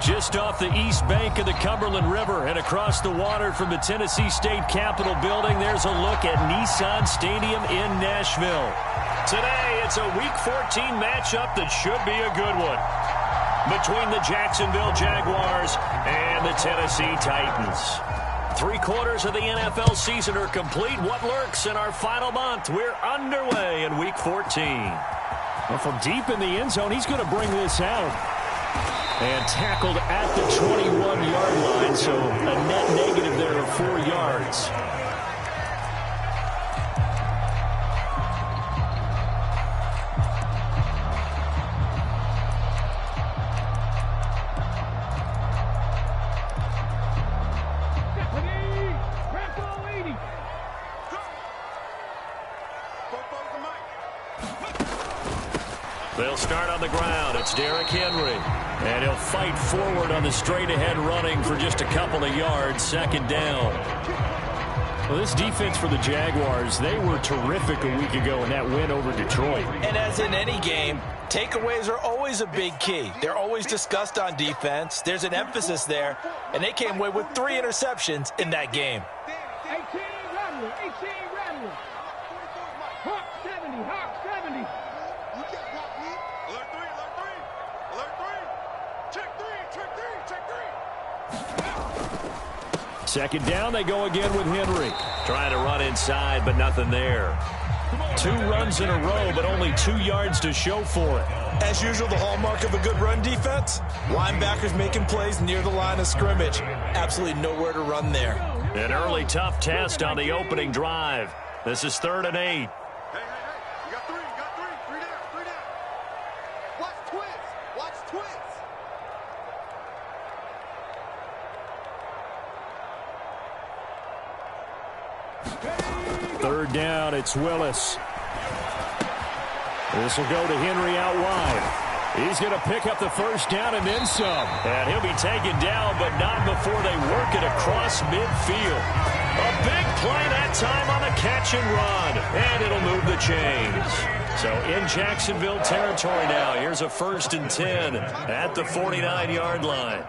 Just off the east bank of the Cumberland River and across the water from the Tennessee State Capitol building, there's a look at Nissan Stadium in Nashville. Today, it's a Week 14 matchup that should be a good one between the Jacksonville Jaguars and the Tennessee Titans. 3/4 of the NFL season are complete. What lurks in our final month? We're underway in Week 14. Well, from deep in the end zone, he's going to bring this out. And tackled at the 21-yard line, so a net negative there of 4 yards. They'll start on the ground. It's Derrick Henry. And he'll fight forward on the straight-ahead running for just a couple of yards. Second down. Well, this defense for the Jaguars, they were terrific a week ago in that win over Detroit. And as in any game, takeaways are always a big key. They're always discussed on defense. There's an emphasis there. And they came away with 3 interceptions in that game. 18 Rattler, 18 Rattler. Hawk 70, Hawk 70. Second down, they go again with Henry. Trying to run inside, but nothing there. 2 runs in a row, but only 2 yards to show for it. As usual, the hallmark of a good run defense, linebackers making plays near the line of scrimmage. Absolutely nowhere to run there. An early tough test on the opening drive. This is 3rd and 8. You got 3 down. Watch twins. Third down, it's Willis. This will go to Henry out wide. He's going to pick up the first down and then some. And he'll be taken down, but not before they work it across midfield. A big play that time on the catch and run. And it'll move the chains. So in Jacksonville territory now. Here's a 1st and 10 at the 49-yard line.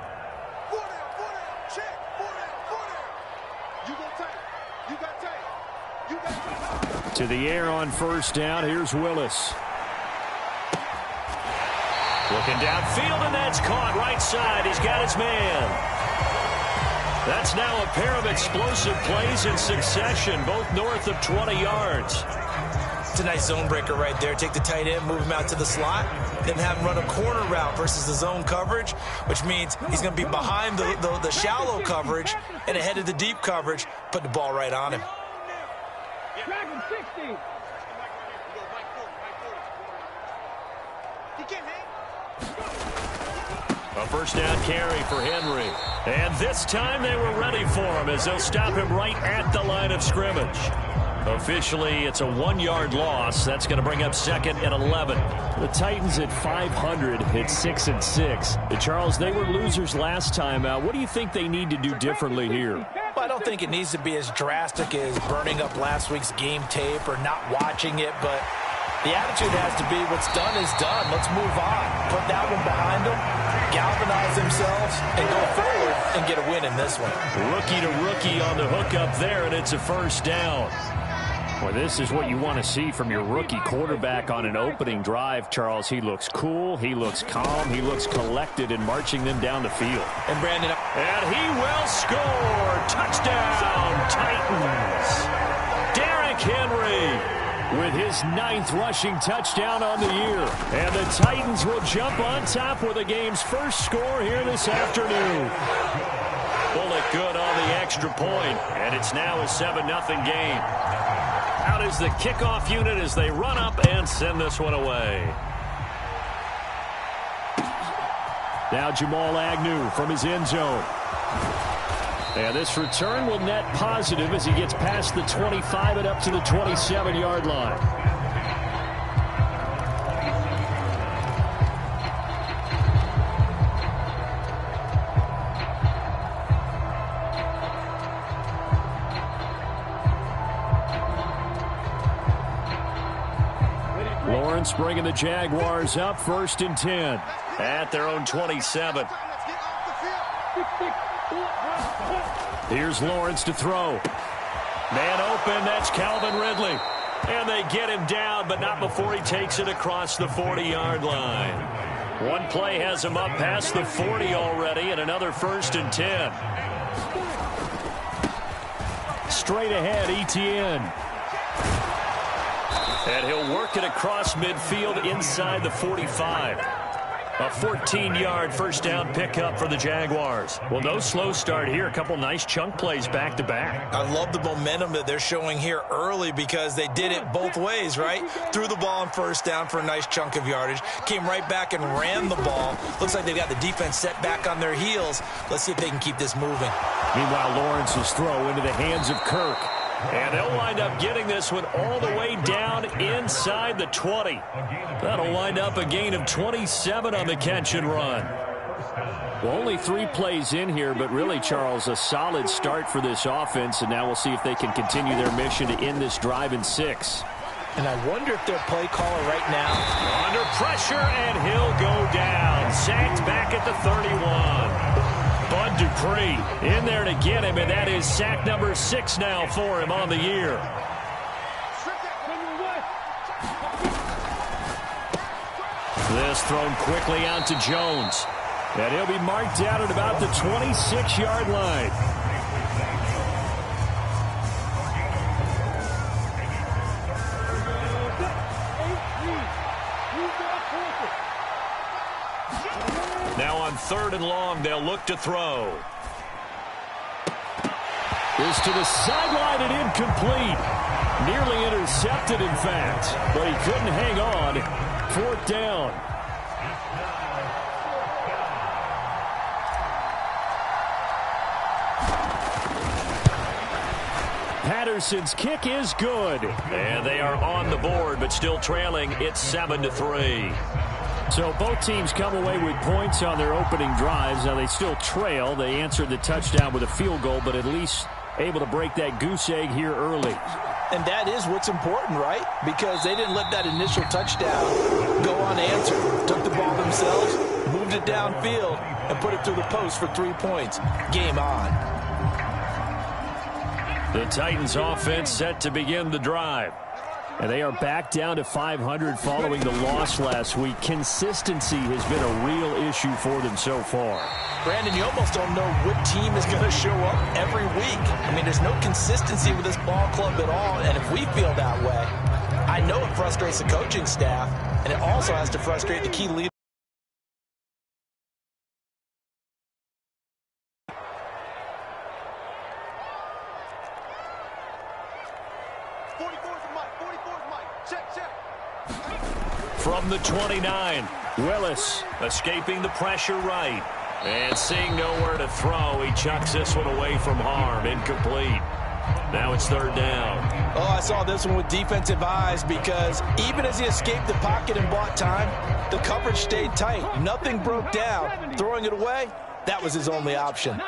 To the air on first down. Here's Willis. Looking downfield, and that's caught right side. He's got his man. That's now a pair of explosive plays in succession, both north of 20 yards. It's a nice zone breaker right there. Take the tight end, move him out to the slot, then have him run a corner route versus the zone coverage, which means he's going to be behind the shallow coverage and ahead of the deep coverage, put the ball right on him. Dragon 60. A first down carry for Henry. And this time they were ready for him as they'll stop him right at the line of scrimmage. Officially, it's a 1-yard loss. That's going to bring up 2nd and 11. The Titans at 500 hit 6-6. Charles, they were losers last time out. What do you think they need to do differently here? Well, I don't think it needs to be as drastic as burning up last week's game tape or not watching it, but the attitude has to be what's done is done. Let's move on. Put that one behind them, galvanize themselves, and go forward and get a win in this one. Rookie to rookie on the hook up there, and it's a first down. Well, this is what you want to see from your rookie quarterback on an opening drive, Charles. He looks cool, he looks calm, he looks collected in marching them down the field. And Brandon, and he will score. Touchdown, Titans. Derrick Henry with his 9th rushing touchdown on the year. And the Titans will jump on top with the game's first score here this afternoon. Bullet good on the extra point, and it's now a 7-0 game. Out is the kickoff unit as they run up and send this one away. Now Jamal Agnew from his end zone. And this return will net positive as he gets past the 25 and up to the 27-yard line. Lawrence bringing the Jaguars up 1st and 10 at their own 27. Here's Lawrence to throw. Man open, that's Calvin Ridley. And they get him down, but not before he takes it across the 40-yard line. One play has him up past the 40 already, and another 1st and 10. Straight ahead, Etienne. And he'll work it across midfield inside the 45. A 14-yard first down pickup for the Jaguars. Well, no slow start here. A couple nice chunk plays back-to-back. I love the momentum that they're showing here early because they did it both ways, right? Threw the ball on first down for a nice chunk of yardage. Came right back and ran the ball. Looks like they've got the defense set back on their heels. Let's see if they can keep this moving. Meanwhile, Lawrence's throw into the hands of Kirk. And they'll wind up getting this one all the way down inside the 20. That'll wind up a gain of 27 on the catch and run. Well, only 3 plays in here, but really, Charles, a solid start for this offense. And now we'll see if they can continue their mission to end this drive in 6. And I wonder if their play caller right now. Under pressure, and he'll go down. Sacked back at the 31. Bud Dupree in there to get him, and that is sack number 6 now for him on the year. This thrown quickly out to Jones. And he'll be marked out at about the 26-yard line. Now on 3rd and long, they'll look to throw. Is to the sideline and incomplete. Nearly intercepted, in fact, but he couldn't hang on. 4th down. Patterson's kick is good. And they are on the board, but still trailing. It's 7-3. So both teams come away with points on their opening drives. Now they still trail. They answered the touchdown with a field goal, but at least able to break that goose egg here early. And that is what's important, right? Because they didn't let that initial touchdown go unanswered. Took the ball themselves, moved it downfield, and put it through the post for 3 points. Game on. The Titans offense set to begin the drive. And they are back down to 500 following the loss last week. Consistency has been a real issue for them so far. Brandon, you almost don't know what team is going to show up every week. I mean, there's no consistency with this ball club at all, and if we feel that way, I know it frustrates the coaching staff, and it also has to frustrate the key leader. From the 29, Willis escaping the pressure right. And seeing nowhere to throw, he chucks this one away from harm. Incomplete. Now it's 3rd down. Oh, I saw this one with defensive eyes because even as he escaped the pocket and bought time, the coverage stayed tight. Nothing broke down. Throwing it away, that was his only option.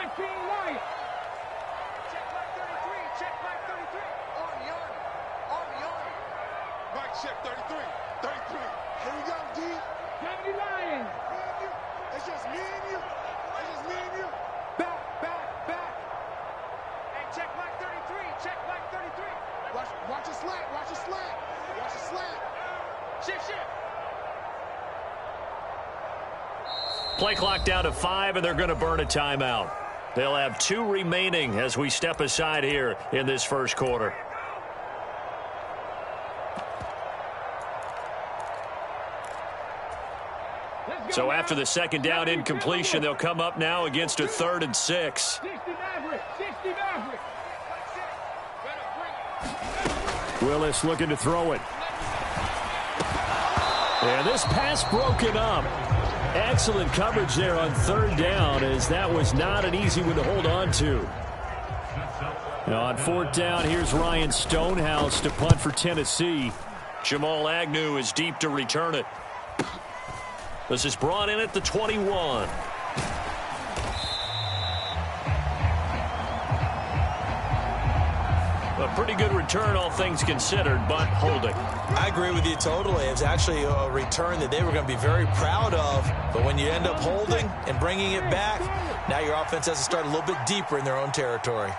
Check 33. 33. Here we go, D. 70 Lions. It's just me and you. It's just me and you. Back. Hey, check back 33. Check back 33. Watch your slant. Watch your slant. Watch your slant. Shift. Play clock down to 5, and they're going to burn a timeout. They'll have 2 remaining as we step aside here in this first quarter. So after the second down incompletion, they'll come up now against a 3rd and 6. 60 Maverick. Willis looking to throw it. And this pass broken up. Excellent coverage there on 3rd down, as that was not an easy one to hold on to. Now on 4th down, here's Ryan Stonehouse to punt for Tennessee. Jamal Agnew is deep to return it. This is brought in at the 21. A pretty good return, all things considered, but holding. I agree with you totally. It's actually a return that they were going to be very proud of But when you end up holding and bringing it back, now your offense has to start a little bit deeper in their own territory.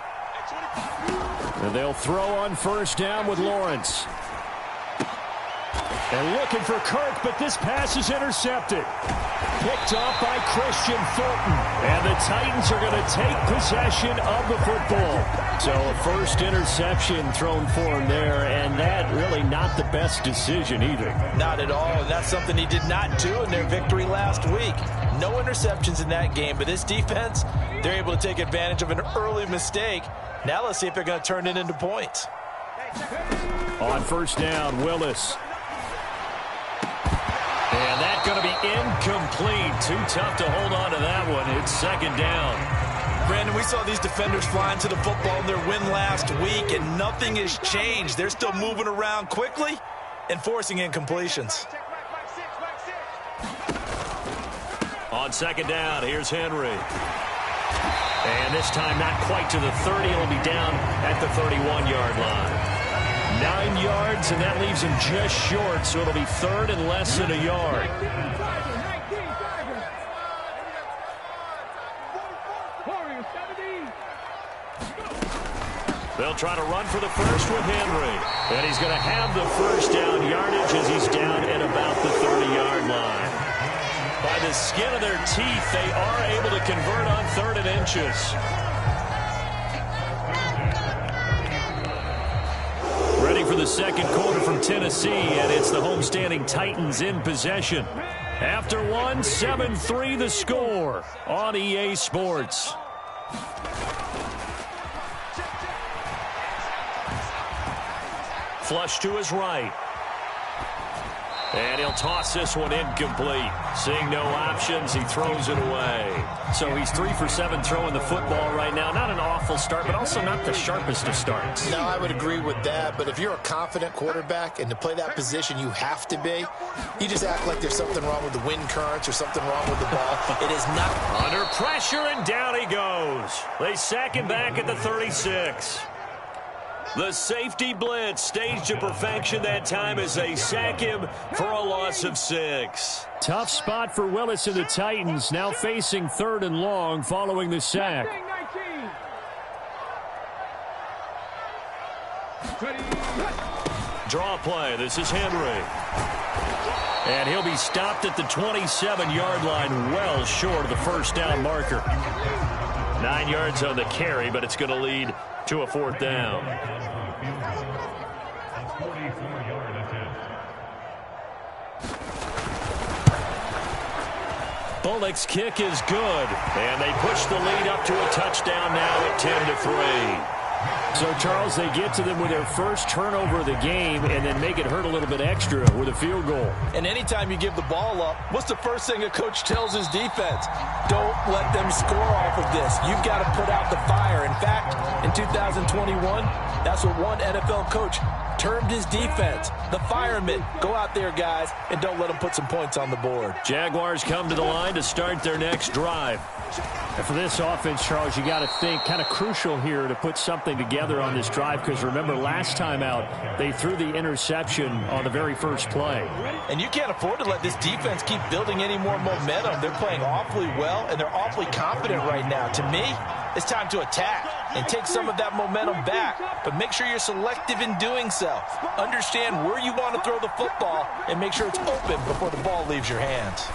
And they'll throw on first down with Lawrence. And looking for Kirk, but this pass is intercepted. Picked off by Christian Fulton. And the Titans are going to take possession of the football. So a first interception thrown for him there, and that really not the best decision either. Not at all, and that's something he did not do in their victory last week. No interceptions in that game, but this defense, they're able to take advantage of an early mistake. Now let's see if they're going to turn it into points. On first down, Willis. And that's going to be incomplete. Too tough to hold on to that one. It's second down. Brandon, we saw these defenders flying to the football in their win last week, and nothing has changed. They're still moving around quickly and forcing incompletions. On second down, here's Henry. And this time not quite to the 30. It'll be down at the 31-yard line. 9 yards, and that leaves him just short, so it'll be third and less than a yard. They'll try to run for the first with Henry. And he's going to have the first down yardage as he's down at about the 30-yard line. By the skin of their teeth, they are able to convert on 3rd and inches. Ready for the second quarter from Tennessee, and it's the homestanding Titans in possession. After one, 7-3 the score on EA Sports. Flush to his right. And he'll toss this one incomplete. Seeing no options, he throws it away. So he's 3 for 7 throwing the football right now. Not an awful start, but also not the sharpest of starts. No, I would agree with that. But if you're a confident quarterback and to play that position you have to be, you just act like there's something wrong with the wind currents or something wrong with the ball. It is not. Under pressure, and down he goes. They sack him back at the 36. The safety blitz staged to perfection that time as they sack him for a loss of 6. Tough spot for Willis and the Titans, now facing 3rd and long following the sack. Draw play. This is Henry. And he'll be stopped at the 27-yard line, well short of the first down marker. 9 yards on the carry, but it's going to lead to a 4th down. Bullock's kick is good, and they push the lead up to a touchdown now at 10-3. So, Charles, they get to them with their first turnover of the game and then make it hurt a little bit extra with a field goal. And anytime you give the ball up, what's the first thing a coach tells his defense? Don't let them score off of this. You've got to put out the fire. In fact, in 2021, that's what one NFL coach termed his defense. The firemen. Go out there, guys, and don't let them put some points on the board. Jaguars come to the line to start their next drive. And for this offense, Charles, you got to think kind of crucial here to put something together on this drive, because remember last time out they threw the interception on the very first play. And you can't afford to let this defense keep building any more momentum. They're playing awfully well, and they're awfully confident right now. To me, it's time to attack and take some of that momentum back, but make sure you're selective in doing so. Understand where you want to throw the football and make sure it's open before the ball leaves your hands.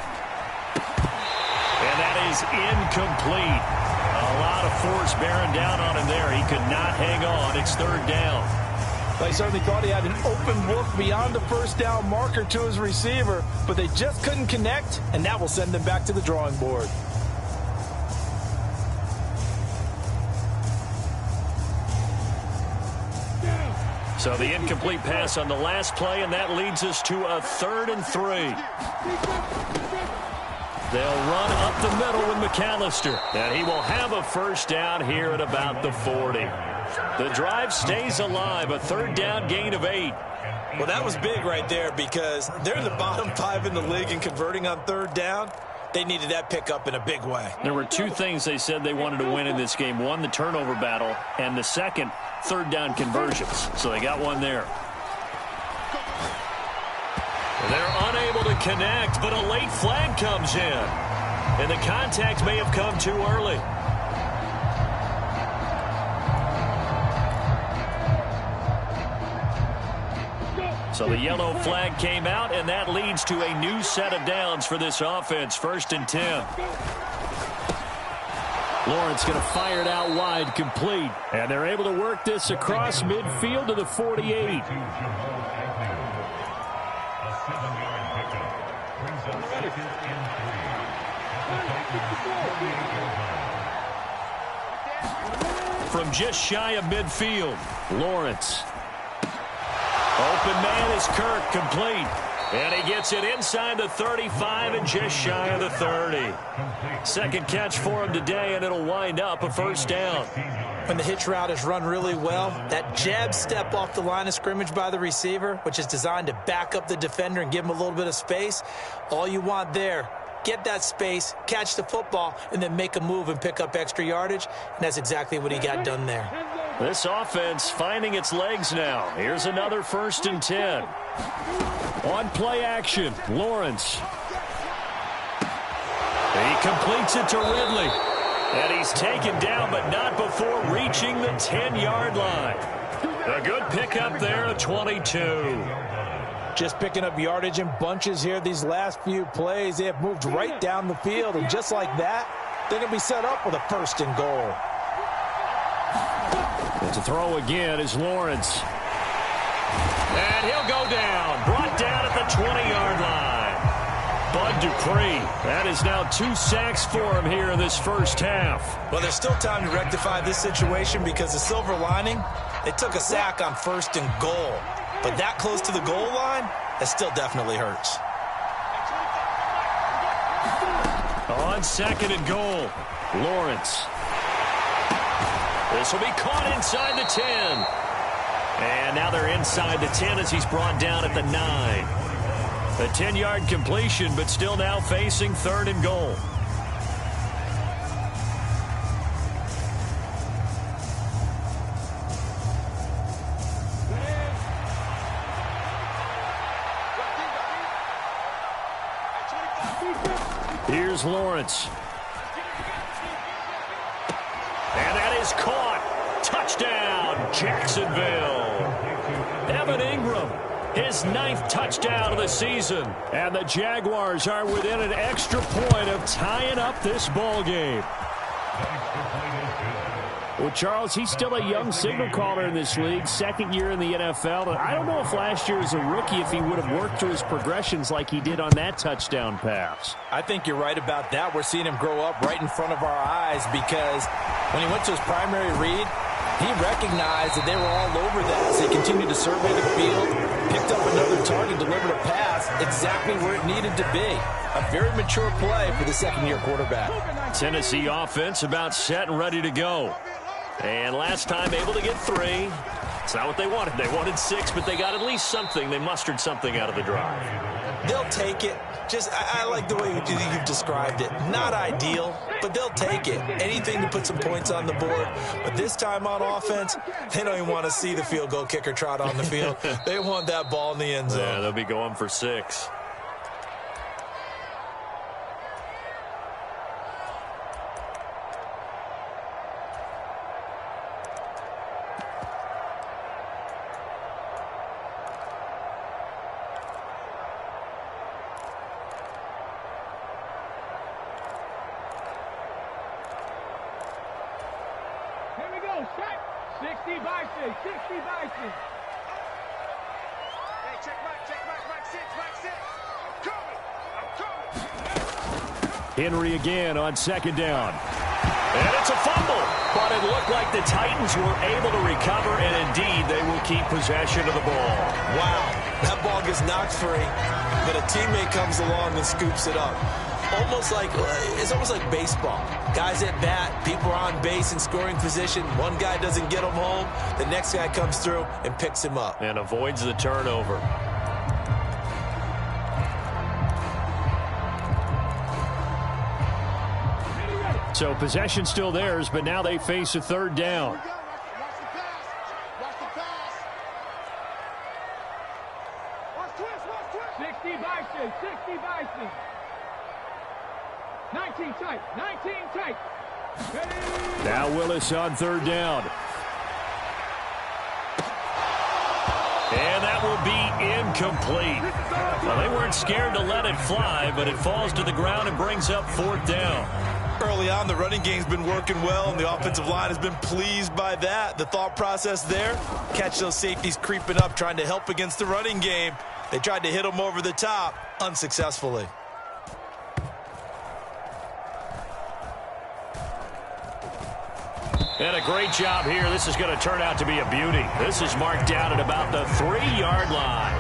And that is incomplete. A lot of force bearing down on him there. He could not hang on. It's 3rd down. They certainly thought he had an open look beyond the first down marker to his receiver, but they just couldn't connect, and that will send them back to the drawing board. So the incomplete pass on the last play, and that leads us to a 3rd and 3. They'll run up the middle with McAllister, and he will have a first down here at about the 40. The drive stays alive, a 3rd down gain of 8. Well, that was big right there because they're in the bottom 5 in the league in converting on 3rd down. They needed that pickup in a big way. There were 2 things they said they wanted to win in this game. One, the turnover battle, and the second, 3rd down conversions. So they got one there. They're unable to connect, but a late flag comes in. And the contact may have come too early. So the yellow flag came out, and that leads to a new set of downs for this offense. 1st and 10. Lawrence going to fire it out wide, complete. And they're able to work this across midfield to the 48. From just shy of midfield, Lawrence. Open man is Kirk, complete. And he gets it inside the 35 and just shy of the 30. Second catch for him today, and it'll wind up a 1st down. When the hitch route is run really well, that jab step off the line of scrimmage by the receiver, which is designed to back up the defender and give him a little bit of space, all you want there, get that space, catch the football, and then make a move and pick up extra yardage, and that's exactly what he got done there. This offense finding its legs now. Here's another 1st and 10. On play action, Lawrence. He completes it to Ridley. And he's taken down, but not before reaching the 10-yard line. A good pickup there at 22. Just picking up yardage in bunches here these last few plays. They have moved right down the field, and just like that, they're going to be set up with a 1st and goal. And to throw again is Lawrence. And he'll go down. Brought down at the 20-yard line. Bud Dupree. That is now 2 sacks for him here in this first half. Well, there's still time to rectify this situation because the silver lining, they took a sack on 1st and goal. But that close to the goal line, that still definitely hurts. On 2nd and goal, Lawrence. This will be caught inside the 10. And now they're inside the 10 as he's brought down at the 9. A 10-yard completion, but still now facing 3rd and goal. Here's Lawrence. And that is caught. Touchdown, Jacksonville. Evan Ingram, his 9th touchdown of the season. And the Jaguars are within an extra point of tying up this ball game. Well, Charles, he's still a young signal caller in this league, 2nd year in the NFL. And I don't know if last year as a rookie if he would have worked through his progressions like he did on that touchdown pass. I think you're right about that. We're seeing him grow up right in front of our eyes because when he went to his primary read, he recognized that they were all over that. So he continued to survey the field, picked up another target, delivered a pass exactly where it needed to be. A very mature play for the 2nd-year quarterback. Tennessee offense about set and ready to go. And last time able to get 3. It's not what they wanted. They wanted 6, but they got at least something. They mustered something out of the drive. They'll take it. Just, I like the way you've described it. Not ideal, but they'll take it. Anything to put some points on the board. But this time on offense, they don't even want to see the field goal kicker trot on the field. They want that ball in the end zone. Yeah, they'll be going for 6. Here we go, set. 60 Bison, 60 Bison. Hey, check Mike 6. I'm coming. Henry again on 2nd down. And it's a fumble. But it looked like the Titans were able to recover, and indeed they will keep possession of the ball. Wow, that ball gets knocked free, but a teammate comes along and scoops it up. It's almost like baseball. Guys at bat, people are on base in scoring position. One guy doesn't get him home. The next guy comes through and picks him up. And avoids the turnover. So possession still theirs, but now they face a 3rd down. Watch the pass. Watch twist. 60 Bison, 60 19 tight. 19 tight. Now Willis on third down. And that will be incomplete. Well, they weren't scared to let it fly, but it falls to the ground and brings up fourth down. Early on, the running game's been working well, and the offensive line has been pleased by that. The thought process there, catch those safeties creeping up, trying to help against the running game. They tried to hit them over the top, unsuccessfully. And a great job here. This is going to turn out to be a beauty. This is marked down at about the 3-yard line.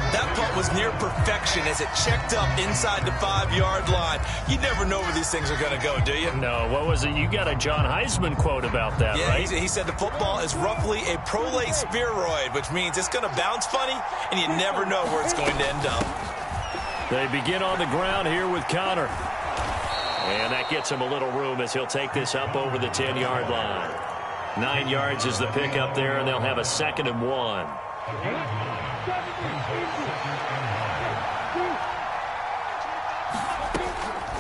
That punt was near perfection as it checked up inside the 5-yard line. You never know where these things are going to go, do you? No, what was it? You got a John Heisman quote about that, yeah, right? He said the football is roughly a prolate spheroid, which means it's going to bounce funny, and you never know where it's going to end up. They begin on the ground here with Connor. And that gets him a little room as he'll take this up over the 10-yard line. 9 yards is the pickup there, and they'll have a 2nd and 1.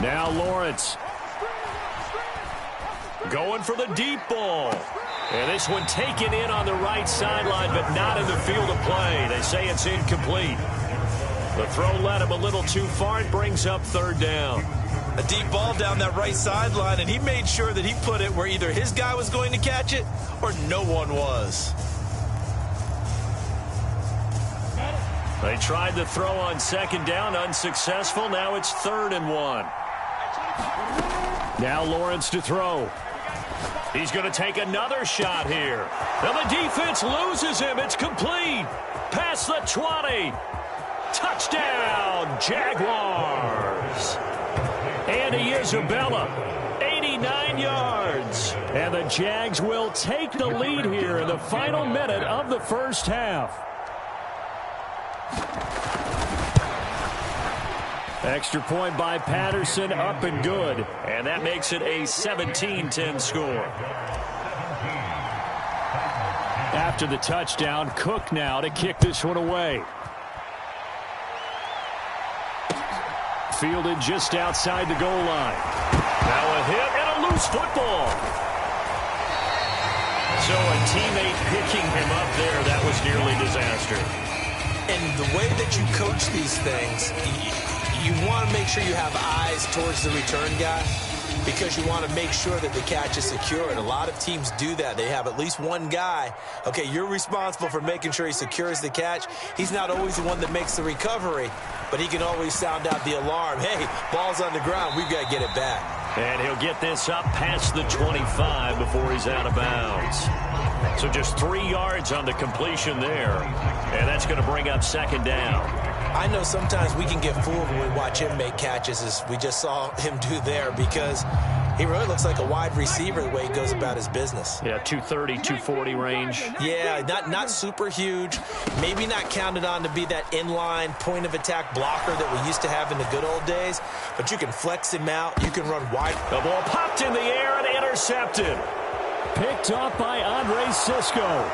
Now Lawrence. Going for the deep ball. And this one taken in on the right sideline, but not in the field of play. They say it's incomplete. The throw led him a little too far. It brings up third down. A deep ball down that right sideline, and he made sure that he put it where either his guy was going to catch it or no one was. They tried to throw on 2nd down, unsuccessful. Now it's 3rd and 1. Now Lawrence to throw. He's going to take another shot here. And the defense loses him. It's complete. Past the 20. Touchdown, Jaguars. Andy Isabella, 89 yards. And the Jags will take the lead here in the final minute of the first half. Extra point by Patterson, up and good. And that makes it a 17-10 score. After the touchdown, Cook now to kick this one away. Fielded just outside the goal line. Now a hit and a loose football. So a teammate picking him up there, that was nearly disaster. And the way that you coach these things, you want to make sure you have eyes towards the return guy because you want to make sure that the catch is secure. And a lot of teams do that. They have at least one guy. Okay, you're responsible for making sure he secures the catch. He's not always the one that makes the recovery, but he can always sound out the alarm. Hey, ball's on the ground. We've got to get it back. And he'll get this up past the 25 before he's out of bounds. So just 3 yards on the completion there. And that's going to bring up 2nd down. I know sometimes we can get fooled when we watch him make catches, as we just saw him do there, because he really looks like a wide receiver the way he goes about his business. Yeah, 230, 240 range. Yeah, not super huge. Maybe not counted on to be that inline point-of-attack blocker that we used to have in the good old days, but you can flex him out. You can run wide. The ball popped in the air and intercepted. Picked off by Andre Cisco.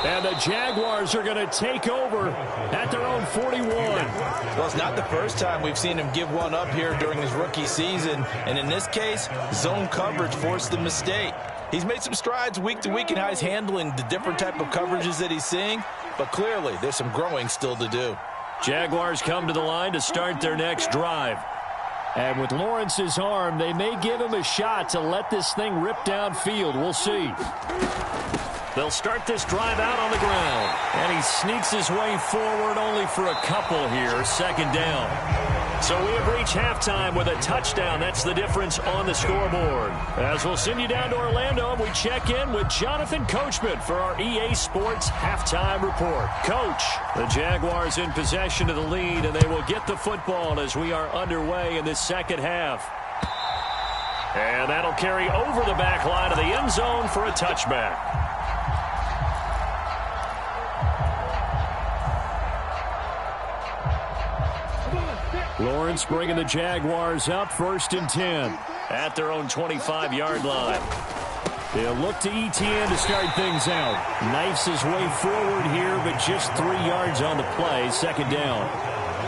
And the Jaguars are going to take over at their own 41. Well, it's not the first time we've seen him give one up here during his rookie season. And in this case, zone coverage forced the mistake. He's made some strides week to week in how he's handling the different type of coverages that he's seeing. But clearly, there's some growing still to do. Jaguars come to the line to start their next drive. And with Lawrence's arm, they may give him a shot to let this thing rip downfield. We'll see. They'll start this drive out on the ground. And he sneaks his way forward only for a couple here. 2nd down. So we have reached halftime with a touchdown. That's the difference on the scoreboard. As we'll send you down to Orlando, we check in with Jonathan Coachman for our EA Sports Halftime Report. Coach, the Jaguars in possession of the lead, and they will get the football as we are underway in this second half. And that'll carry over the back line of the end zone for a touchback. Lawrence bringing the Jaguars up, 1st and 10. At their own 25-yard line. They'll look to ETN to start things out. Knifes his way forward here, but just 3 yards on the play. 2nd down.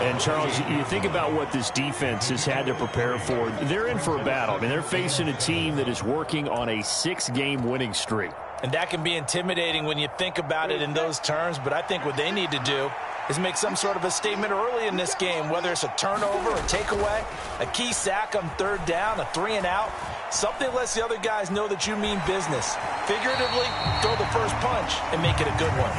And, Charles, you think about what this defense has had to prepare for. They're in for a battle. I mean, they're facing a team that is working on a 6-game winning streak. And that can be intimidating when you think about it in those terms, but I think what they need to do is make some sort of a statement early in this game, whether it's a turnover, a takeaway, a key sack on third down, a 3-and-out. Something lets the other guys know that you mean business. Figuratively, throw the first punch and make it a good one.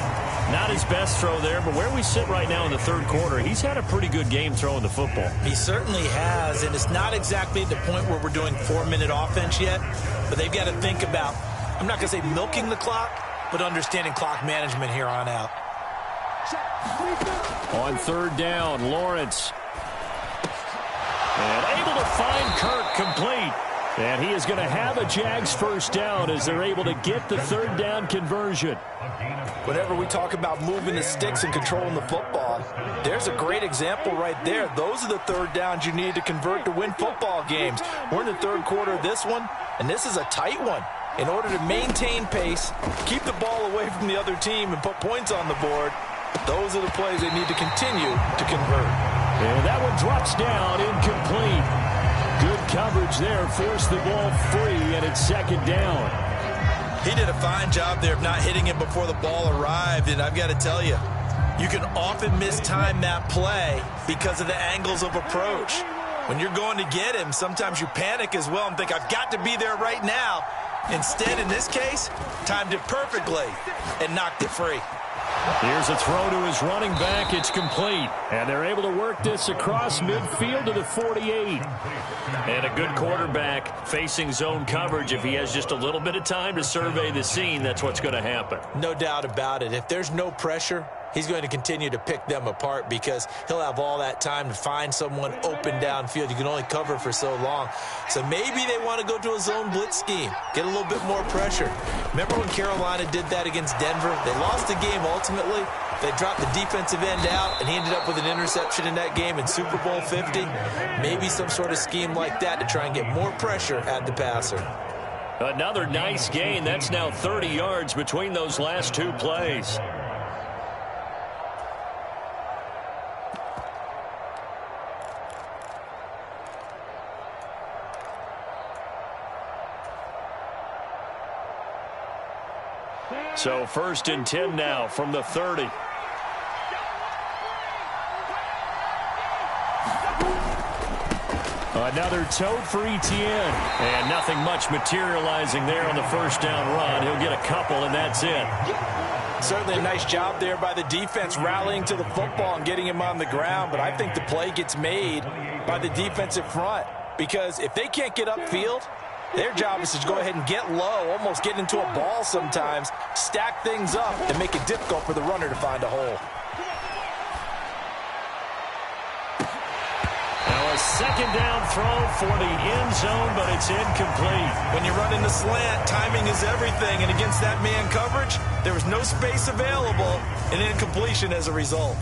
Not his best throw there, but where we sit right now in the third quarter, he's had a pretty good game throwing the football. He certainly has, and it's not exactly the point where we're doing 4-minute offense yet, but they've got to think about, I'm not going to say milking the clock, but understanding clock management here on out. On third down, Lawrence. And able to find Kirk complete. And he is going to have a Jags first down as they're able to get the third down conversion. Whenever we talk about moving the sticks and controlling the football, there's a great example right there. Those are the third downs you need to convert to win football games. We're in the third quarter of this one, and this is a tight one. In order to maintain pace, keep the ball away from the other team, and put points on the board, those are the plays they need to continue to convert. And that one drops down, incomplete. Good coverage there, forced the ball free, and it's second down. He did a fine job there of not hitting it before the ball arrived, and I've got to tell you, you can often mistime that play because of the angles of approach. When you're going to get him, sometimes you panic as well and think, I've got to be there right now. Instead, in this case, timed it perfectly and knocked it free. Here's a throw to his running back. It's complete. And they're able to work this across midfield to the 48. And a good quarterback facing zone coverage. If he has just a little bit of time to survey the scene, that's what's going to happen. No doubt about it. If there's no pressure, he's going to continue to pick them apart because he'll have all that time to find someone open downfield. You can only cover for so long. So maybe they want to go to a zone blitz scheme, get a little bit more pressure. Remember when Carolina did that against Denver? They lost the game ultimately. They dropped the defensive end out, and he ended up with an interception in that game in Super Bowl 50. Maybe some sort of scheme like that to try and get more pressure at the passer. Another nice gain. That's now 30 yards between those last two plays. So 1st and 10 now from the 30. Another tote for Etienne. And nothing much materializing there on the first down run. He'll get a couple, and that's it. Certainly a nice job there by the defense rallying to the football and getting him on the ground, but I think the play gets made by the defensive front because if they can't get upfield, their job is to go ahead and get low, almost get into a ball sometimes, stack things up, and make it difficult for the runner to find a hole. Now a second down throw for the end zone, but it's incomplete. When you run in the slant, timing is everything, and against that man coverage, there was no space available, and incompletion as a result.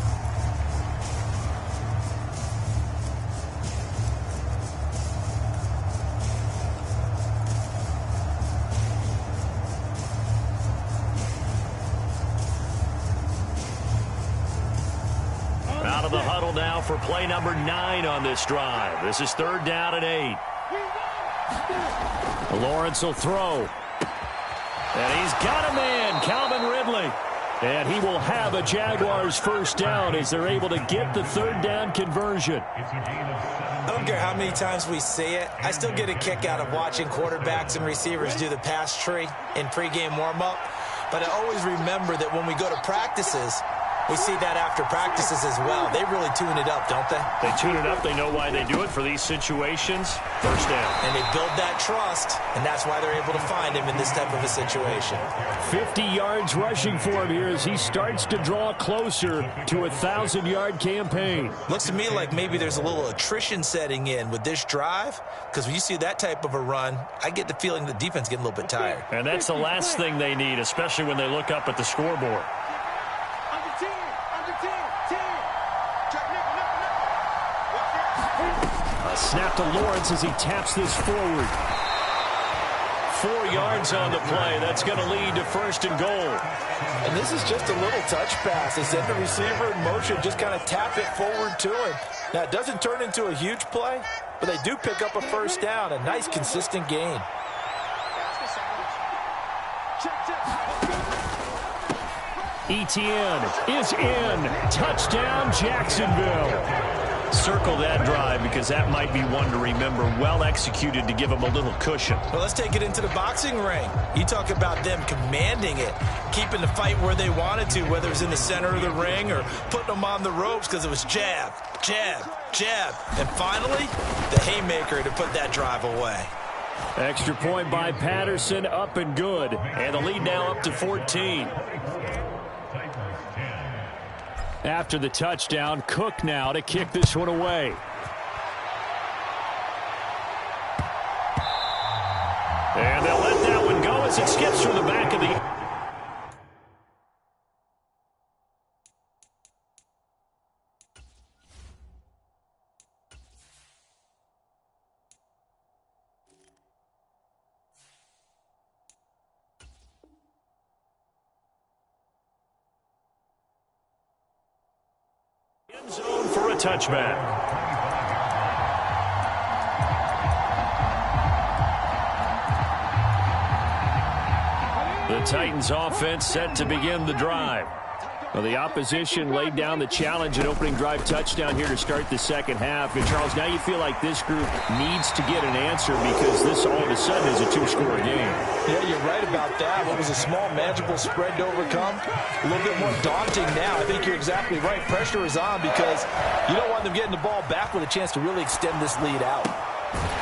Out of the huddle now for play number 9 on this drive. This is 3rd down and 8. Lawrence will throw. And he's got a man, Calvin Ridley. And he will have a Jaguars first down as they're able to get the third down conversion. I don't care how many times we say it, I still get a kick out of watching quarterbacks and receivers do the pass tree in pregame warm-up. But I always remember that when we go to practices, we see that after practices as well. They really tune it up, don't they? They tune it up. They know why they do it for these situations. First down. And they build that trust, and that's why they're able to find him in this type of a situation. 50 yards rushing for him here as he starts to draw closer to a 1,000-yard campaign. Looks to me like maybe there's a little attrition setting in with this drive, because when you see that type of a run, I get the feeling the defense getting a little bit tired. And that's the last thing they need, especially when they look up at the scoreboard. A snap to Lawrence as he taps this forward. 4 yards on the play. That's going to lead to first and goal. And this is just a little touch pass. They send the receiver in motion, just kind of tap it forward to him. Now, it doesn't turn into a huge play, but they do pick up a first down. A nice, consistent gain. Etienne is in. Touchdown, Jacksonville. Circle that drive because that might be one to remember. Well executed to give them a little cushion. Well, let's take it into the boxing ring. You talk about them commanding it, keeping the fight where they wanted to, whether it was in the center of the ring or putting them on the ropes because it was jab, jab, jab. And finally, the haymaker to put that drive away. Extra point by Patterson, up and good. And the lead now up to 14. After the touchdown, Cook now to kick this one away. And they'll let that one go as it skips through the back of the... end zone for a touchback. The Titans offense set to begin the drive. Well, the opposition laid down the challenge and opening drive touchdown here to start the second half. And, Charles, now you feel like this group needs to get an answer because this all of a sudden is a two-score game. Yeah, you're right about that. What was a small, manageable spread to overcome? A little bit more daunting now. I think you're exactly right. Pressure is on because you don't want them getting the ball back with a chance to really extend this lead out.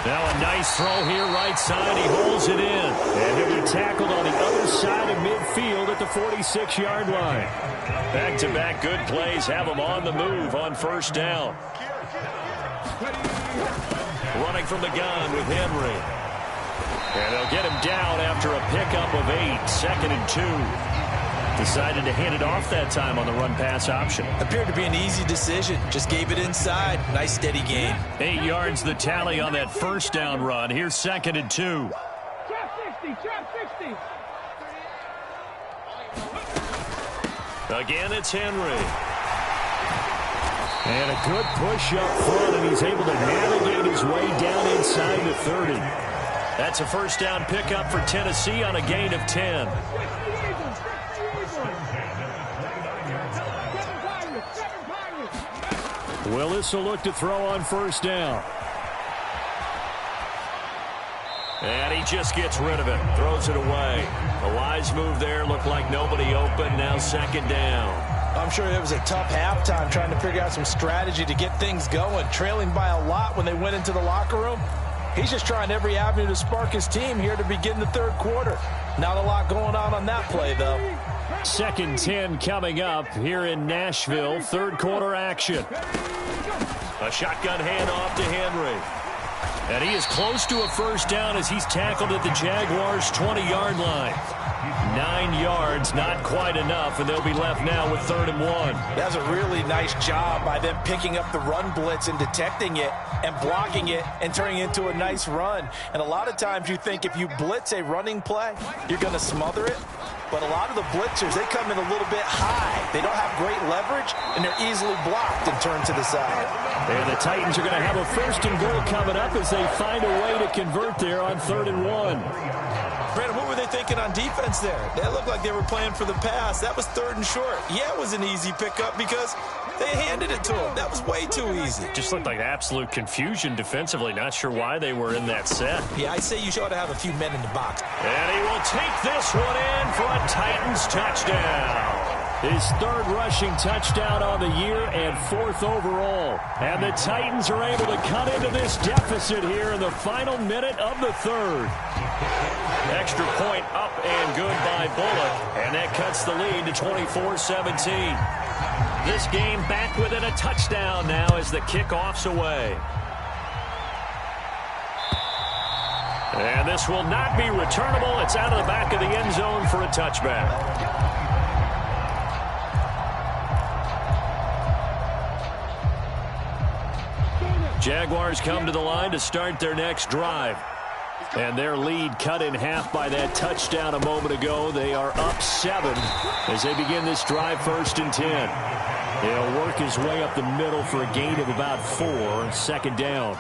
Now a nice throw here, right side. He holds it in. And he'll be tackled on the other side of midfield at the 46-yard line. Back-to-back good plays have them on the move on first down. Running from the gun with Henry. And they'll get him down after a pickup of 8. 2nd and 2. Decided to hand it off that time on the run-pass option. Appeared to be an easy decision. Just gave it inside. Nice, steady gain. 8 yards the tally on that first down run. Here's 2nd and 2. Trap 60, trap 60. Again, it's Henry. And a good push up front, and he's able to navigate his way down inside the 30. That's a first down pickup for Tennessee on a gain of 10. Willis will look to throw on first down. And he just gets rid of it. Throws it away. A wise move there. Looked like nobody open. Now 2nd down. I'm sure it was a tough halftime trying to figure out some strategy to get things going. Trailing by a lot when they went into the locker room. He's just trying every avenue to spark his team here to begin the third quarter. Not a lot going on that play, though. 2nd 10 coming up here in Nashville. Third quarter action. A shotgun handoff to Henry. And he is close to a first down as he's tackled at the Jaguars' 20-yard line. 9 yards, not quite enough, and they'll be left now with 3rd and 1. That's a really nice job by them picking up the run blitz and detecting it and blocking it and turning it into a nice run. And a lot of times you think if you blitz a running play, you're going to smother it. But a lot of the blitzers, they come in a little bit high. They don't have great leverage, and they're easily blocked and turned to the side. And the Titans are going to have a 1st and goal coming up as they find a way to convert there on 3rd and 1. Brandon, what were they thinking on defense there? They looked like they were playing for the pass. That was 3rd and short. Yeah, it was an easy pickup because they handed it to him. That was way too easy. Just looked like absolute confusion defensively. Not sure why they were in that set. Yeah, I say you ought to have a few men in the box. And he will take this one in for a Titans touchdown. His 3rd rushing touchdown on the year and 4th overall. And the Titans are able to cut into this deficit here in the final minute of the 3rd. Extra point up and good by Bullock. And that cuts the lead to 24-17. This game back within a touchdown now as the kickoff's away. And this will not be returnable. It's out of the back of the end zone for a touchback. Jaguars come to the line to start their next drive. And their lead cut in half by that touchdown a moment ago. They are up 7 as they begin this drive, 1st and 10. He'll work his way up the middle for a gain of about 4, 2nd down.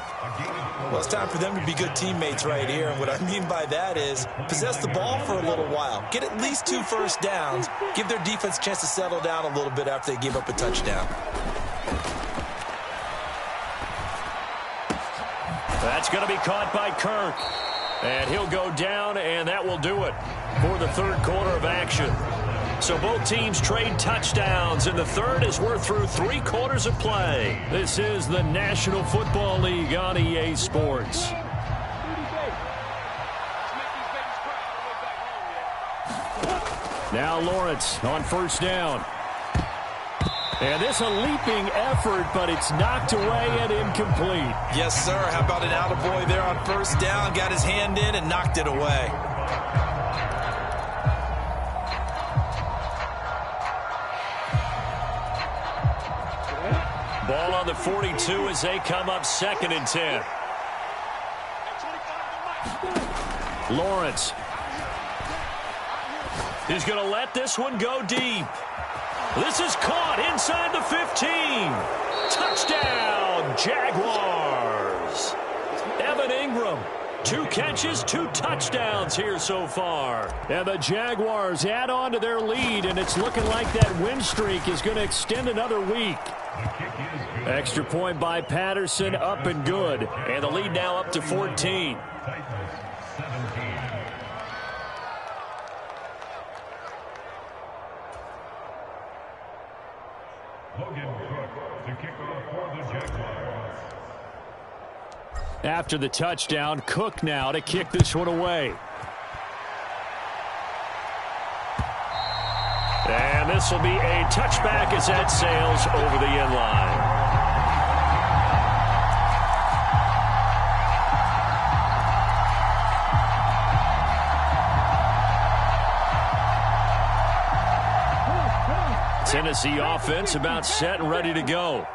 Well, it's time for them to be good teammates right here. And what I mean by that is possess the ball for a little while. Get at least 2 first downs. Give their defense a chance to settle down a little bit after they give up a touchdown. That's going to be caught by Kirk. And he'll go down, and that will do it for the 3rd quarter of action. So both teams trade touchdowns, and the 3rd as we're through 3 quarters of play. This is the National Football League on EA Sports. Now Lawrence on 1st down. And this a leaping effort, but it's knocked away and incomplete. Yes, sir. How about an attaboy there on 1st down? Got his hand in and knocked it away. Ball on the 42 as they come up 2nd and 10. Lawrence. He's going to let this one go deep. This is caught inside the 15. Touchdown, Jaguars. Evan Ingram, 2 catches, 2 touchdowns here so far. And the Jaguars add on to their lead, and it's looking like that win streak is going to extend another week. Extra point by Patterson, up and good. And the lead now up to 14. After the touchdown, Cook now to kick this one away. And this will be a touchback as that sails over the end line. Tennessee offense about set and ready to go.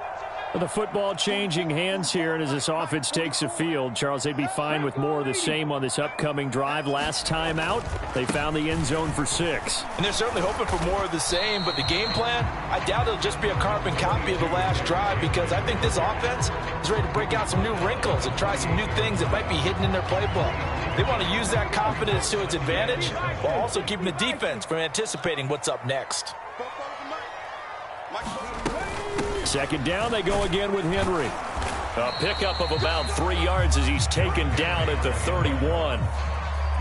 The football changing hands here, and as this offense takes the field, Charles, they'd be fine with more of the same on this upcoming drive. Last time out, they found the end zone for 6. And they're certainly hoping for more of the same, but the game plan, I doubt it'll just be a carbon copy of the last drive, because I think this offense is ready to break out some new wrinkles and try some new things that might be hidden in their playbook. They want to use that confidence to its advantage while also keeping the defense from anticipating what's up next. 2nd down, they go again with Henry. A pickup of about 3 yards as he's taken down at the 31.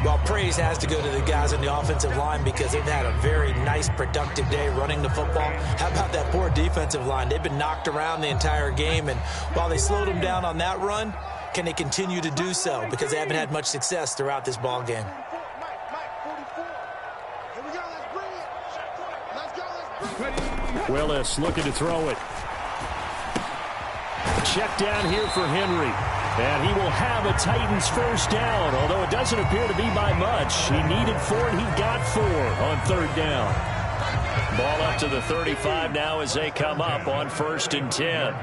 Well, praise has to go to the guys on the offensive line because they've had a very nice, productive day running the football. How about that poor defensive line? They've been knocked around the entire game, and while they slowed them down on that run, can they continue to do so? Because they haven't had much success throughout this ball game. Willis looking to throw it. Check down here for Henry. And he will have a Titans 1st down, although it doesn't appear to be by much. He needed 4, and he got 4 on 3rd down. Ball up to the 35 now as they come up on 1st and 10.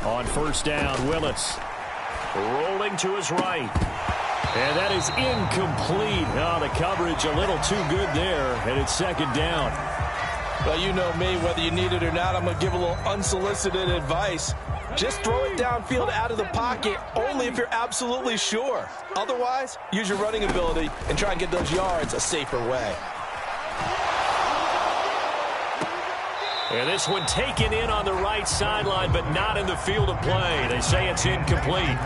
On 1st down, Willis rolling to his right. And that is incomplete. Oh, the coverage a little too good there, and it's 2nd down. Well, you know me, whether you need it or not, I'm going to give a little unsolicited advice. Just throw it downfield out of the pocket only if you're absolutely sure. Otherwise, use your running ability and try and get those yards a safer way. And this one taken in on the right sideline, but not in the field of play. They say it's incomplete.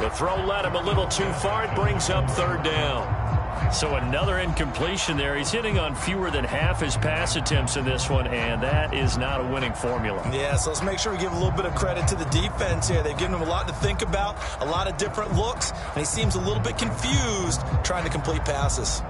The throw led him a little too far. It brings up 3rd down. So another incompletion there. He's hitting on fewer than half his pass attempts in this one, and that is not a winning formula. Yeah, so let's make sure we give a little bit of credit to the defense here. They've given him a lot to think about, a lot of different looks, and he seems a little bit confused trying to complete passes.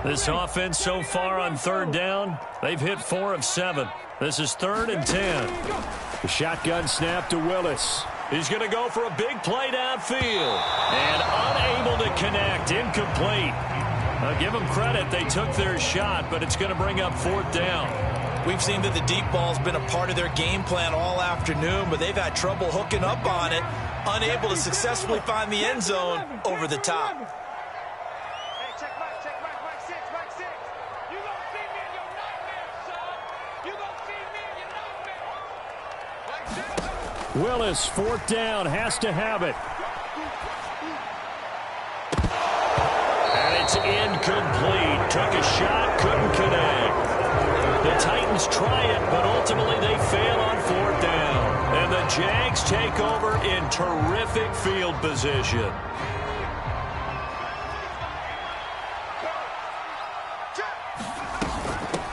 This offense so far on 3rd down, they've hit 4 of 7. This is 3rd and 10. The shotgun snap to Willis. He's going to go for a big play downfield. And unable to connect. Incomplete. I'll give them credit. They took their shot, but it's going to bring up 4th down. We've seen that the deep ball's been a part of their game plan all afternoon, but they've had trouble hooking up on it, unable to successfully find the end zone over the top. Hey, check Mike 6, Mike 6. You gonna see me in your nightmares, son. You gonna see me in your nightmares. Willis, 4th down, has to have it. And it's incomplete. Took a shot, couldn't connect. The Titans try it, but ultimately they fail on 4th down. And the Jags take over in terrific field position.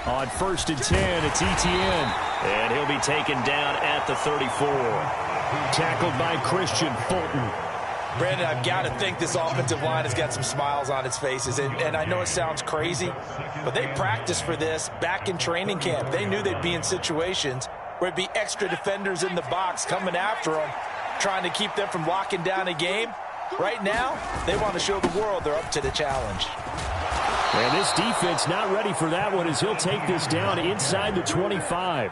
On 1st and 10, it's Etienne. And he'll be taken down at the 34. Tackled by Christian Fulton. Brandon, I've got to think this offensive line has got some smiles on its faces. And I know it sounds crazy, but they practiced for this back in training camp. They knew they'd be in situations where it'd be extra defenders in the box coming after them, trying to keep them from locking down a game. Right now, they want to show the world they're up to the challenge. And this defense not ready for that one as he'll take this down inside the 25.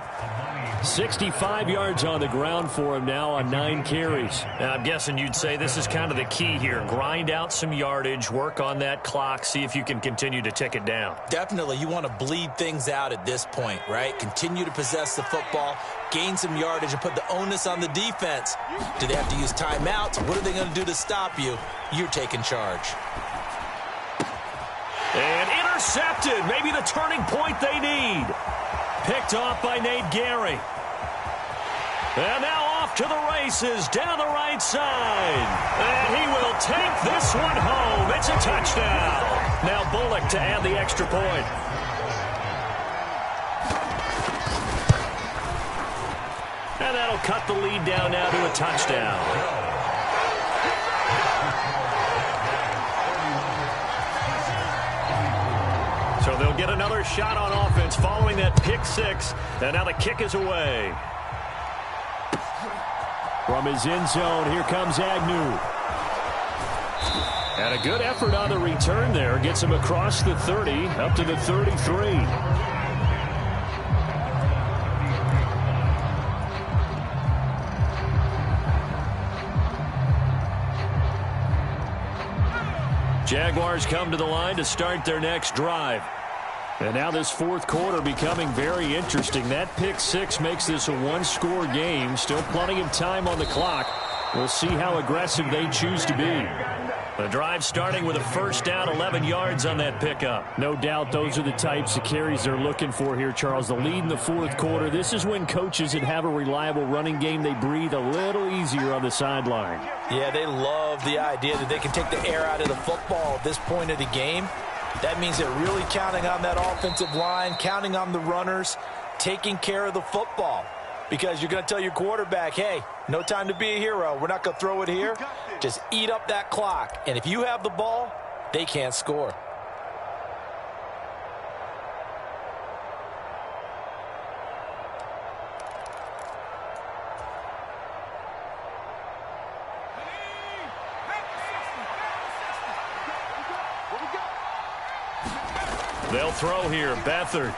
65 yards on the ground for him now on 9 carries. Now, I'm guessing you'd say this is kind of the key here. Grind out some yardage, work on that clock, see if you can continue to tick it down. Definitely, you want to bleed things out at this point, right? Continue to possess the football, gain some yardage, and put the onus on the defense. Do they have to use timeouts? What are they going to do to stop you? You're taking charge. And intercepted. Maybe the turning point they need. Picked off by Nate Gary. And now off to the races down the right side. And he will take this one home. It's a touchdown. Now Bullock to add the extra point. And that'll cut the lead down now to a touchdown. So they'll get another shot on offense following that pick 6. And now the kick is away. From his end zone, here comes Agnew. And a good effort on the return there. Gets him across the 30, up to the 33. Jaguars come to the line to start their next drive. And now this 4th quarter becoming very interesting. That pick 6 makes this a 1-score game. Still plenty of time on the clock. We'll see how aggressive they choose to be. The drive starting with a first down, 11 yards on that pickup. No doubt those are the types of carries they're looking for here, Charles. The lead in the 4th quarter. This is when coaches that have a reliable running game, they breathe a little easier on the sideline. Yeah, they love the idea that they can take the air out of the football at this point of the game. That means they're really counting on that offensive line, counting on the runners, taking care of the football. Because you're going to tell your quarterback, hey, no time to be a hero. We're not going to throw it here. Just eat up that clock. And if you have the ball, they can't score. They'll throw here. Beathard.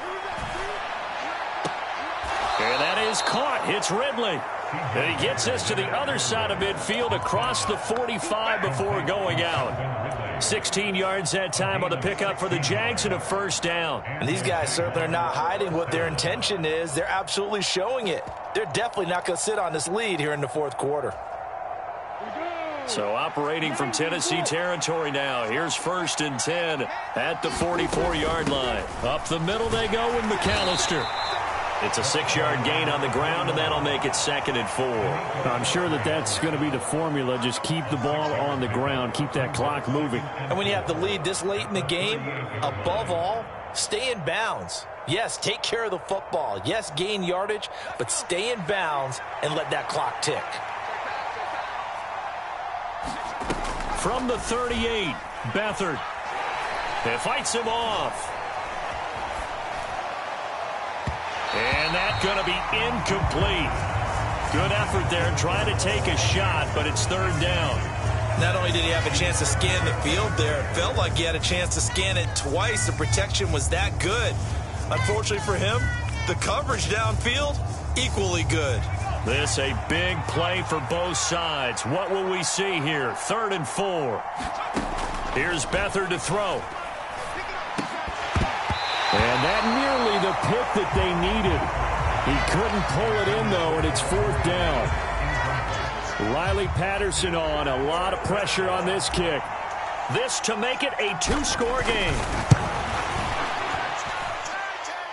And that is caught. It's Ridley. And he gets this to the other side of midfield across the 45 before going out. 16 yards that time on the pickup for the Jags and a first down. And these guys certainly are not hiding what their intention is. They're absolutely showing it. They're definitely not going to sit on this lead here in the 4th quarter. So operating from Tennessee territory now. Here's 1st and 10 at the 44-yard line. Up the middle they go with McAllister. It's a 6-yard gain on the ground, and that'll make it 2nd and 4. I'm sure that that's going to be the formula. Just keep the ball on the ground. Keep that clock moving. And when you have the lead this late in the game, above all, stay in bounds. Yes, take care of the football. Yes, gain yardage, but stay in bounds and let that clock tick. From the 38, Beathard. It fights him off. And that's going to be incomplete. Good effort there trying to take a shot, but it's third down. Not only did he have a chance to scan the field there, it felt like he had a chance to scan it twice. The protection was that good. Unfortunately for him, the coverage downfield, equally good. This a big play for both sides. What will we see here? 3rd and 4. Here's Beathard to throw. And that nearly the pick that they needed. He couldn't pull it in, though, and it's 4th down. Riley Patterson on. A lot of pressure on this kick. This to make it a 2-score game.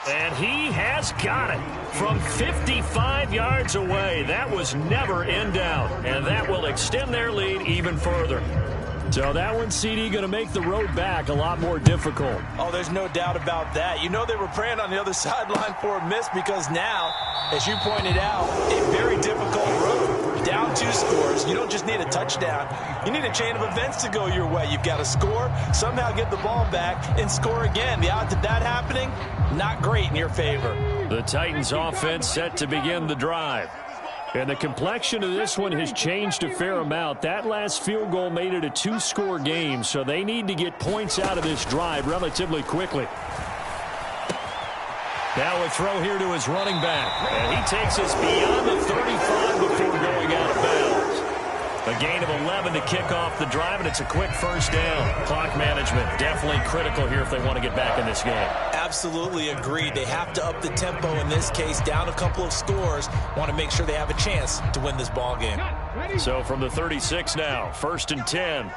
And he has got it from 55 yards away. That was never in doubt. And that will extend their lead even further. So that one, CD, going to make the road back a lot more difficult. Oh, there's no doubt about that. You know they were praying on the other sideline for a miss because now, as you pointed out, a very difficult road. Down 2 scores. You don't just need a touchdown. You need a chain of events to go your way. You've got to score, somehow get the ball back, and score again. The odds of that happening, not great in your favor. The Titans offense set to begin the drive. And the complexion of this one has changed a fair amount. That last field goal made it a 2-score game, so they need to get points out of this drive relatively quickly. Now a throw here to his running back. And he takes us beyond the 35 before going out of bounds. A gain of 11 to kick off the drive, and it's a quick first down. Clock management definitely critical here if they want to get back in this game. Absolutely agreed. They have to up the tempo in this case, down a couple of scores. Want to make sure they have a chance to win this ball game. So from the 36 now, 1st and 10.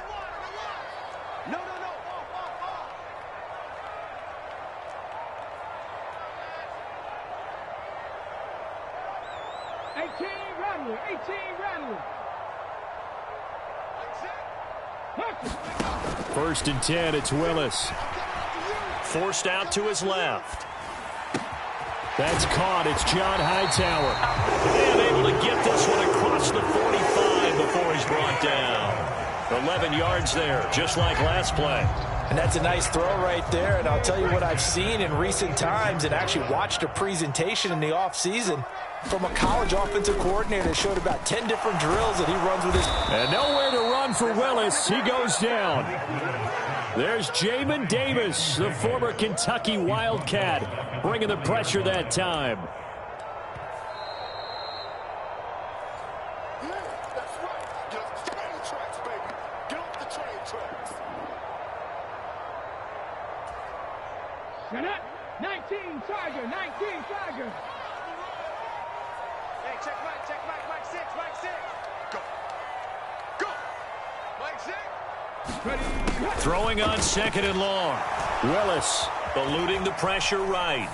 First and 10, it's Willis. Forced out to his left. That's caught. It's John Hightower. And able to get this one across the 45 before he's brought down. 11 yards there, just like last play. And that's a nice throw right there. And I'll tell you what I've seen in recent times and actually watched a presentation in the offseason from a college offensive coordinator that showed about 10 different drills that he runs with his. And nowhere to run for Willis. He goes down. There's Jamin Davis, the former Kentucky Wildcat, bringing the pressure that time. Shut up. 19 Tiger, 19 Tiger. Hey, check Mike 6, Mike 6. Go. Mike 6. Ready. Throwing on 2nd and long. Willis eluding the pressure right.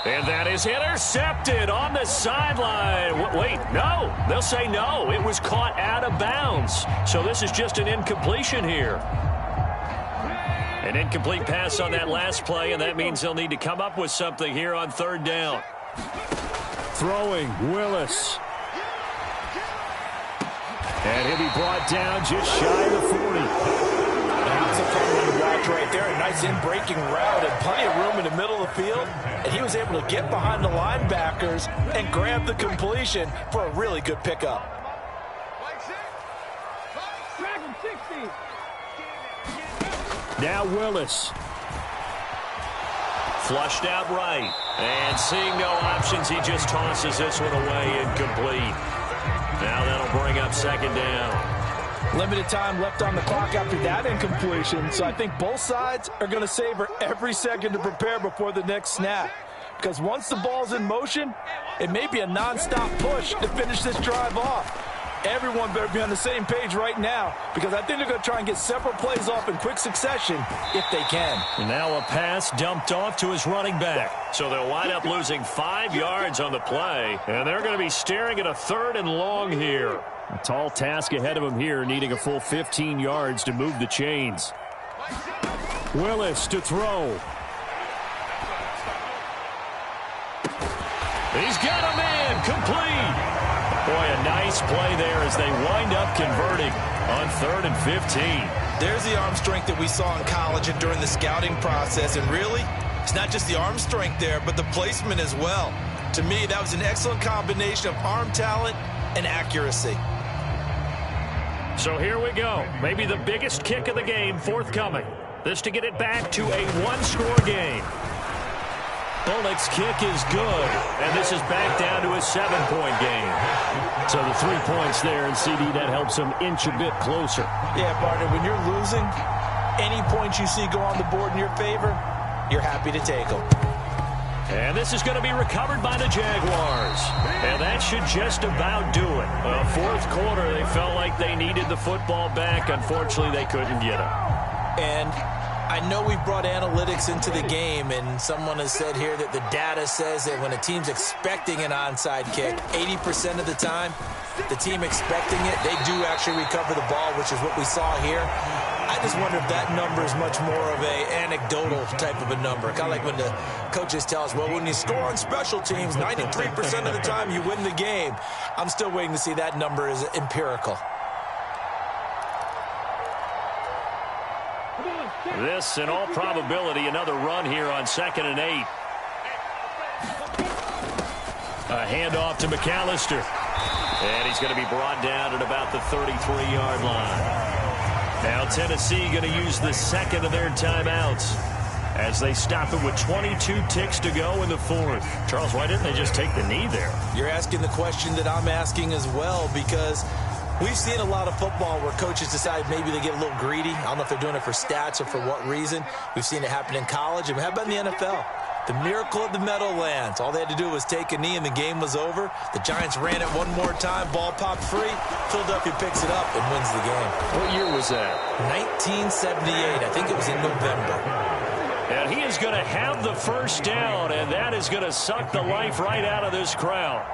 And that is intercepted on the sideline. Wait, no. They'll say no. It was caught out of bounds. So this is just an incompletion here. An incomplete pass on that last play, and that means they'll need to come up with something here on 3rd down. Throwing, Willis. And he'll be brought down just shy of the 40. That's a fun one to watch right there. A nice in-breaking route and plenty of room in the middle of the field. And he was able to get behind the linebackers and grab the completion for a really good pickup. Dragon 60. Now Willis. Flushed out right. And seeing no options, he just tosses this one away incomplete. Now that'll bring up 2nd down. Limited time left on the clock after that incompletion, so I think both sides are going to savor every second to prepare before the next snap. Because once the ball's in motion, it may be a non-stop push to finish this drive off. Everyone better be on the same page right now, because I think they're going to try and get several plays off in quick succession if they can. And now a pass dumped off to his running back. So they'll wind up losing 5 yards on the play, and they're going to be staring at a 3rd and long here. A tall task ahead of him here, needing a full 15 yards to move the chains. Willis to throw. He's got a man complete. Boy, a nice play there as they wind up converting on 3rd and 15. There's the arm strength that we saw in college and during the scouting process. And really, it's not just the arm strength there, but the placement as well. To me, that was an excellent combination of arm talent and accuracy. So here we go. Maybe the biggest kick of the game forthcoming. This to get it back to a one-score game. Bullock's kick is good, and this is back down to a 7-point game. So the 3 points there, and CD, that helps them inch a bit closer. Yeah, partner, when you're losing, any points you see go on the board in your favor, you're happy to take them. And this is going to be recovered by the Jaguars. And that should just about do it. Fourth quarter, they felt like they needed the football back. Unfortunately, they couldn't get it. And I know we brought analytics into the game, and someone has said here that the data says that when a team's expecting an onside kick, 80% of the time, the team expecting it, they do actually recover the ball, which is what we saw here. I just wonder if that number is much more of a anecdotal type of a number. Kind of like when the coaches tell us, well, when you score on special teams, 93% of the time you win the game. I'm still waiting to see that number is empirical. This, in all probability, another run here on 2nd and 8. A handoff to McAllister. And he's going to be brought down at about the 33-yard line. Now Tennessee going to use the second of their timeouts as they stop it with 22 ticks to go in the fourth. Charles, why didn't they just take the knee there? You're asking the question that I'm asking as well, because we've seen a lot of football where coaches decide maybe they get a little greedy. I don't know if they're doing it for stats or for what reason. We've seen it happen in college, and how about in the NFL? The miracle of the Meadowlands. All they had to do was take a knee, and the game was over. The Giants ran it one more time. Ball popped free. Philadelphia picks it up and wins the game. What year was that? 1978. I think it was in November. And he is going to have the first down, and that is going to suck the life right out of this crowd.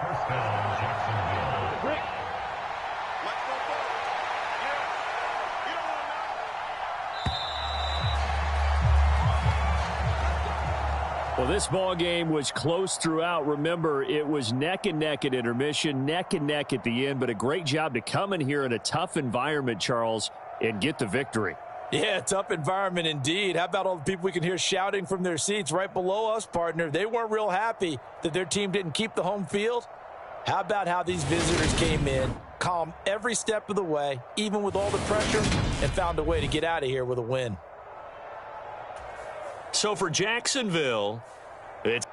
Well, this ball game was close throughout. Remember, it was neck and neck at intermission, neck and neck at the end, but a great job to come in here in a tough environment, Charles, and get the victory. Yeah, tough environment indeed. How about all the people we can hear shouting from their seats right below us, partner? They weren't real happy that their team didn't keep the home field. How about how these visitors came in, calm every step of the way, even with all the pressure, and found a way to get out of here with a win. So for Jacksonville, it's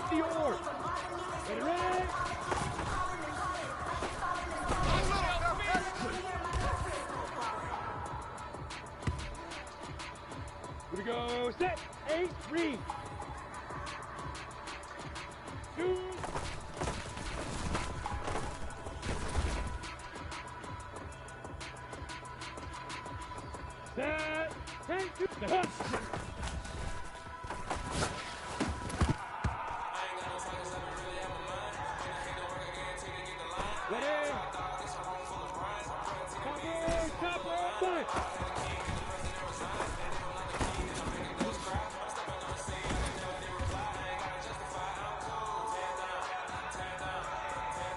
the oar. Ready, ready. Here we go. Set. 8. Read. 2. Set. 10. 2. Ready? Copper, punch!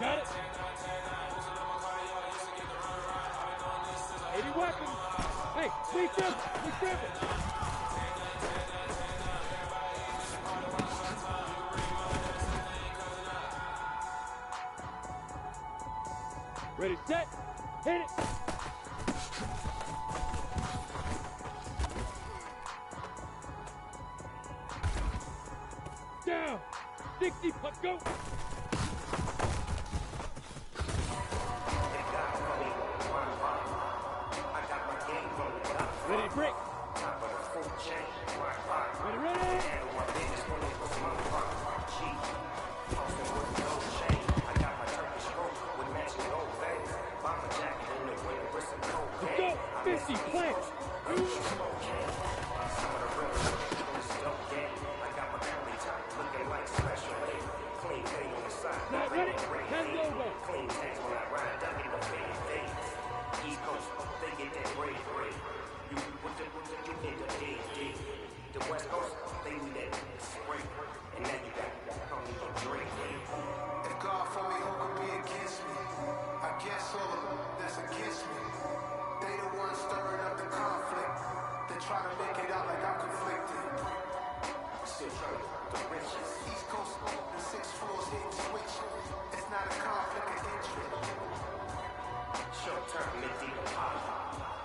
Got it? 80 weapons! Hey, we triple! Ready, set, hit it! Down! 60, let's go! Ready, break! Ready, ready! Let's go! 50, plant! Not ready, hands over! East Coast, they get that break. You put the in the West Coast, they need that spray. And now you got me a drink. If God for me, who could be against me? I guess all that's against me. They the ones stirring up the conflict. They try to make it out like I'm conflicted. Still trying to the riches. East Coast, the 6 floors hitting switch. It's not a conflict of interest. Short term, mid-deep apology.